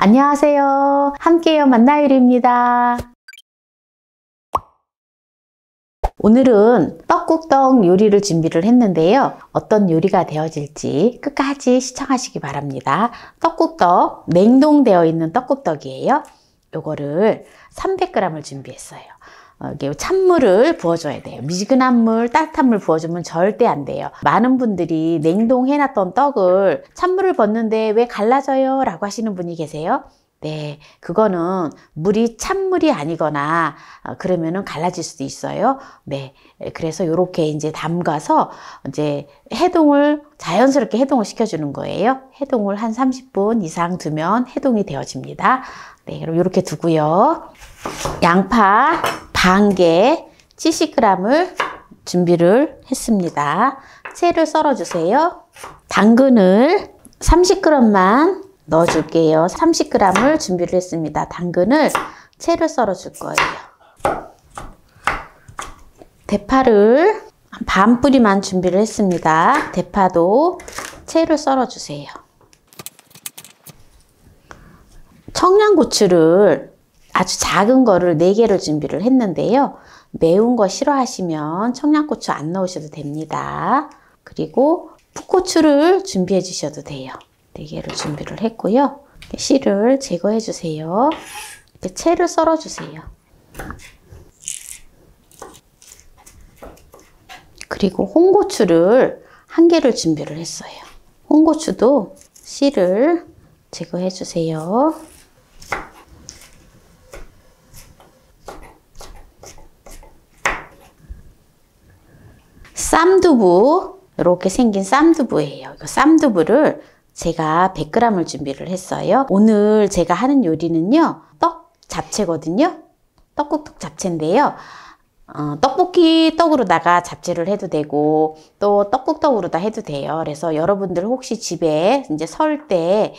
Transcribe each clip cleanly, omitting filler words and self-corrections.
안녕하세요. 함께요 만나요리입니다. 오늘은 떡국떡 요리를 준비를 했는데요. 어떤 요리가 되어질지 끝까지 시청하시기 바랍니다. 떡국떡, 냉동되어 있는 떡국떡이에요. 요거를 300g을 준비했어요. 여기 찬물을 부어줘야 돼요. 미지근한 물, 따뜻한 물 부어주면 절대 안 돼요. 많은 분들이 냉동해놨던 떡을 찬물을 붓는데 왜 갈라져요? 라고 하시는 분이 계세요. 네, 그거는 물이 찬물이 아니거나 그러면은 갈라질 수도 있어요. 네, 그래서 이렇게 이제 담가서 이제 해동을 자연스럽게 해동을 시켜주는 거예요. 해동을 한 30분 이상 두면 해동이 되어집니다. 네, 그럼 이렇게 두고요. 양파 반 개 70g을 준비를 했습니다. 채를 썰어 주세요. 당근을 30g만 넣어줄게요. 30g을 준비를 했습니다. 당근을 채를 썰어 줄 거예요. 대파를 반 뿌리만 준비를 했습니다. 대파도 채를 썰어 주세요. 청양고추를 아주 작은 거를 4개를 준비를 했는데요. 매운 거 싫어하시면 청양고추 안 넣으셔도 됩니다. 그리고 풋고추를 준비해 주셔도 돼요. 4개를 준비를 했고요. 씨를 제거해 주세요. 이렇게 채를 썰어 주세요. 그리고 홍고추를 1개를 준비를 했어요. 홍고추도 씨를 제거해 주세요. 쌈두부, 이렇게 생긴 쌈두부예요. 이 쌈두부를 제가 100g을 준비를 했어요. 오늘 제가 하는 요리는요, 떡 잡채거든요. 떡국떡 잡채인데요. 떡볶이 떡으로다가 잡채를 해도 되고 또 떡국떡으로다 해도 돼요. 그래서 여러분들 혹시 집에 이제 설 때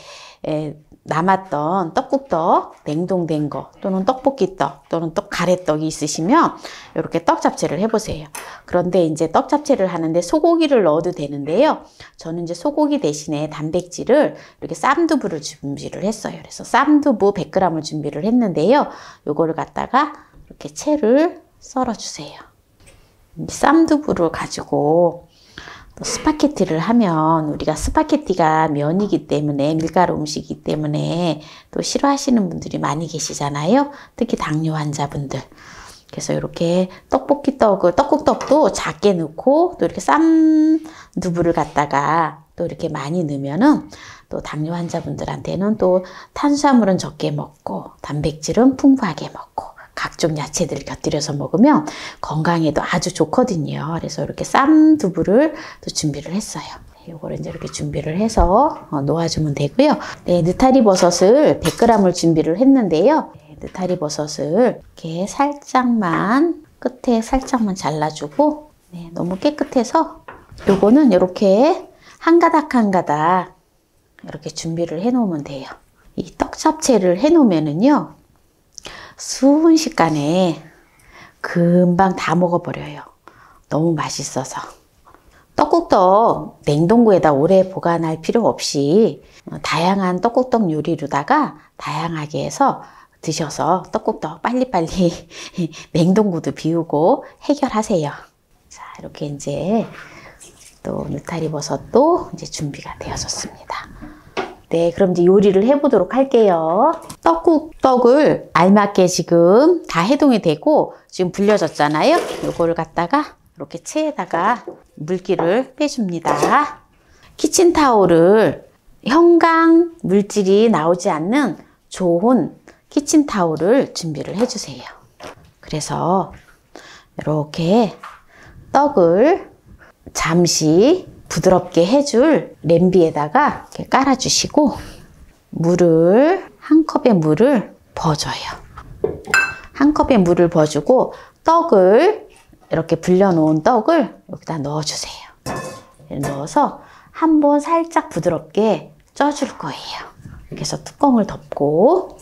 남았던 떡국떡, 냉동된 거 또는 떡볶이떡 또는 떡 가래떡이 있으시면 이렇게 떡 잡채를 해보세요. 그런데 이제 떡 잡채를 하는데 소고기를 넣어도 되는데요. 저는 이제 소고기 대신에 단백질을 이렇게 쌈두부를 준비를 했어요. 그래서 쌈두부 100g을 준비를 했는데요. 요거를 갖다가 이렇게 채를 썰어주세요. 쌈두부를 가지고 또 스파게티를 하면 우리가 스파게티가 면이기 때문에 밀가루 음식이기 때문에 또 싫어하시는 분들이 많이 계시잖아요. 특히 당뇨 환자분들. 그래서 이렇게 떡국떡도 작게 넣고 또 이렇게 쌈두부를 갖다가 또 이렇게 많이 넣으면은 또 당뇨 환자분들한테는 또 탄수화물은 적게 먹고 단백질은 풍부하게 먹고 각종 야채들을 곁들여서 먹으면 건강에도 아주 좋거든요. 그래서 이렇게 쌈두부를 또 준비를 했어요. 요거를 이제 이렇게 준비를 해서 놓아주면 되고요. 네, 느타리 버섯을 100g을 준비를 했는데요. 네, 느타리 버섯을 이렇게 살짝만 끝에 살짝만 잘라주고 네, 너무 깨끗해서 요거는 이렇게 한 가닥 한 가닥 이렇게 준비를 해 놓으면 돼요. 이 떡 잡채를 해 놓으면은요. 순식간에 금방 다 먹어버려요. 너무 맛있어서. 떡국떡 냉동고에다 오래 보관할 필요 없이 다양한 떡국떡 요리로다가 다양하게 해서 드셔서 떡국떡 빨리빨리 냉동고도 비우고 해결하세요. 자, 이렇게 이제 또 느타리 버섯도 이제 준비가 되어졌습니다. 네, 그럼 이제 요리를 해보도록 할게요. 떡국떡을 알맞게 지금 다 해동이 되고 지금 불려졌잖아요. 요거를 갖다가 이렇게 체에다가 물기를 빼줍니다. 키친타올을 형광 물질이 나오지 않는 좋은 키친타올을 준비를 해주세요. 그래서 이렇게 떡을 잠시 부드럽게 해줄 냄비에다가 이렇게 깔아주시고 한 컵의 물을 부어줘요. 한 컵의 물을 부어주고 떡을 이렇게 불려놓은 떡을 여기다 넣어주세요. 넣어서 한번 살짝 부드럽게 쪄줄 거예요. 이렇게 해서 뚜껑을 덮고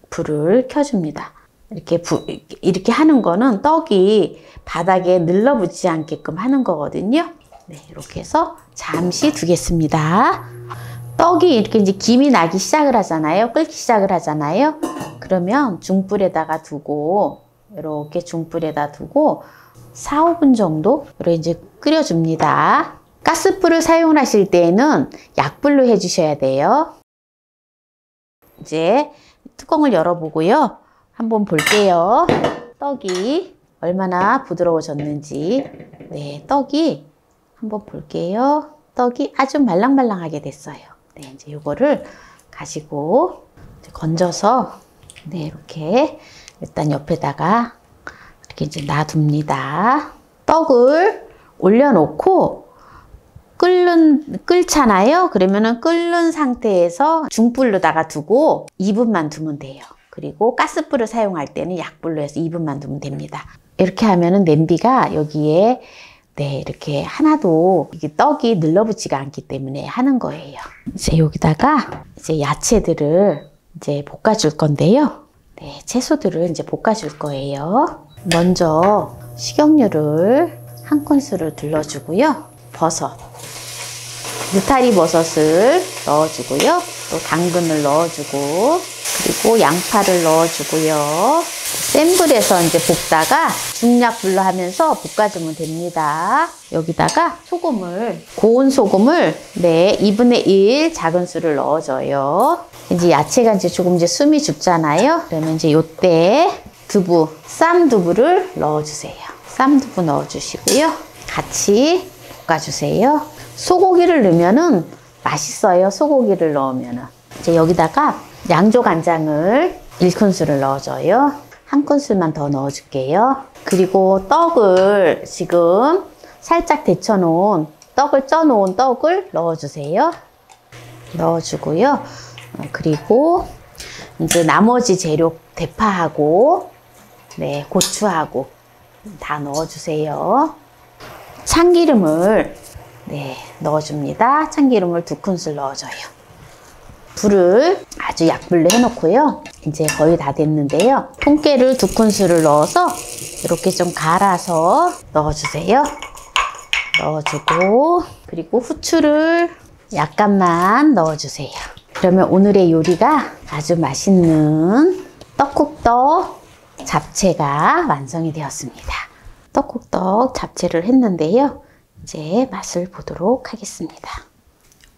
불을 켜줍니다. 이렇게 하는 거는 떡이 바닥에 늘러붙지 않게끔 하는 거거든요. 네, 이렇게 해서 잠시 두겠습니다. 떡이 이렇게 이제 김이 나기 시작을 하잖아요. 끓기 시작을 하잖아요. 그러면 중불에다가 두고, 이렇게 중불에다 두고 4, 5분 정도 이제 끓여줍니다. 가스불을 사용하실 때에는 약불로 해주셔야 돼요. 이제 뚜껑을 열어보고요. 한번 볼게요. 떡이 얼마나 부드러워졌는지. 네, 떡이 한번 볼게요. 떡이 아주 말랑말랑하게 됐어요. 네, 이제 이거를 가지고 이제 건져서 네, 이렇게 일단 옆에다가 이렇게 이제 놔둡니다. 떡을 올려놓고 끓잖아요. 그러면은 끓는 상태에서 중불로다가 두고 2분만 두면 돼요. 그리고 가스불을 사용할 때는 약불로 해서 2분만 두면 됩니다. 이렇게 하면은 냄비가 여기에 네, 이렇게 하나도 이게 떡이 늘러붙지가 않기 때문에 하는 거예요. 이제 여기다가 이제 야채들을 이제 볶아줄 건데요. 네, 채소들을 이제 볶아줄 거예요. 먼저 식용유를 한 큰술을 둘러주고요. 버섯, 느타리 버섯을 넣어주고요. 또 당근을 넣어주고, 그리고 양파를 넣어주고요. 센 불에서 이제 볶다가 중약불로 하면서 볶아주면 됩니다. 여기다가 소금을, 고운 소금을 네, 2분의 1 작은 술을 넣어줘요. 이제 야채가 이제 조금 이제 숨이 죽잖아요. 그러면 이제 요때 두부, 쌈두부를 넣어주세요. 쌈두부 넣어주시고요. 같이 볶아주세요. 소고기를 넣으면은 맛있어요. 소고기를 넣으면은. 이제 여기다가 양조간장을 1큰술을 넣어줘요. 한 큰술만 더 넣어줄게요. 그리고 떡을 지금 살짝 데쳐놓은 떡을 쪄놓은 떡을 넣어주세요. 넣어주고요. 그리고 이제 나머지 재료 대파하고 네, 고추하고 다 넣어주세요. 참기름을 네, 넣어줍니다. 참기름을 2큰술 넣어줘요. 불을 아주 약불로 해놓고요. 이제 거의 다 됐는데요. 통깨를 2큰술을 넣어서 이렇게 좀 갈아서 넣어주세요. 넣어주고 그리고 후추를 약간만 넣어주세요. 그러면 오늘의 요리가 아주 맛있는 떡국떡 잡채가 완성이 되었습니다. 떡국떡 잡채를 했는데요. 이제 맛을 보도록 하겠습니다.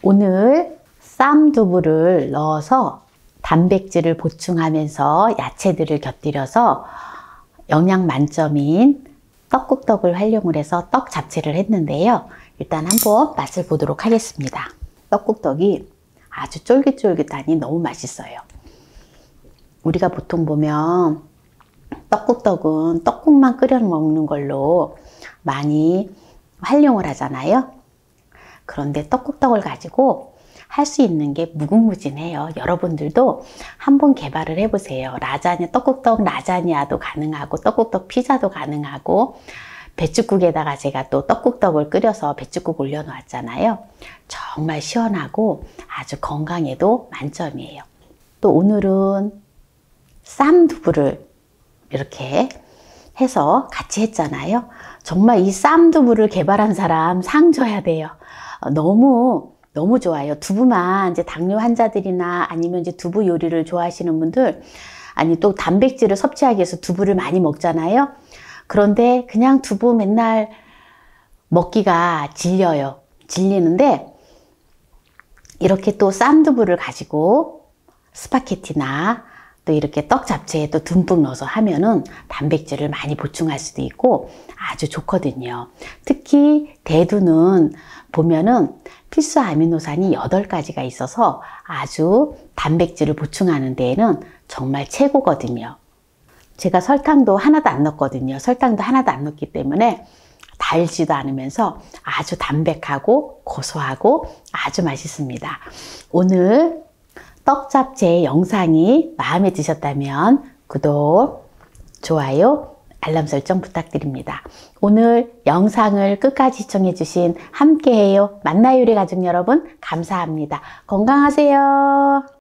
오늘 쌈두부를 넣어서 단백질을 보충하면서 야채들을 곁들여서 영양 만점인 떡국떡을 활용을 해서 떡 잡채를 했는데요. 일단 한번 맛을 보도록 하겠습니다. 떡국떡이 아주 쫄깃쫄깃하니 너무 맛있어요. 우리가 보통 보면 떡국떡은 떡국만 끓여 먹는 걸로 많이 활용을 하잖아요. 그런데 떡국떡을 가지고 할 수 있는 게 무궁무진해요. 여러분들도 한번 개발을 해보세요. 라자냐, 떡국떡 라자냐도 가능하고 떡국떡 피자도 가능하고 배춧국에다가 제가 또 떡국떡을 끓여서 배춧국 올려놓았잖아요. 정말 시원하고 아주 건강에도 만점이에요. 또 오늘은 쌈두부를 이렇게 해서 같이 했잖아요. 정말 이 쌈두부를 개발한 사람 상 줘야 돼요. 너무 좋아요. 두부만 이제 당뇨 환자들이나 아니면 이제 두부 요리를 좋아하시는 분들, 아니 또 단백질을 섭취하기 위해서 두부를 많이 먹잖아요. 그런데 그냥 두부 맨날 먹기가 질려요. 질리는데 이렇게 또 쌈두부를 가지고 스파게티나 또 이렇게 떡 잡채에 또 듬뿍 넣어서 하면은 단백질을 많이 보충할 수도 있고 아주 좋거든요. 특히 대두는 보면은 필수 아미노산이 8가지가 있어서 아주 단백질을 보충하는 데에는 정말 최고거든요. 제가 설탕도 하나도 안 넣거든요. 설탕도 하나도 안 넣기 때문에 달지도 않으면서 아주 담백하고 고소하고 아주 맛있습니다. 오늘 떡 잡채 영상이 마음에 드셨다면 구독, 좋아요, 알람 설정 부탁드립니다. 오늘 영상을 끝까지 시청해주신 함께해요 만나요리 가족 여러분 감사합니다. 건강하세요.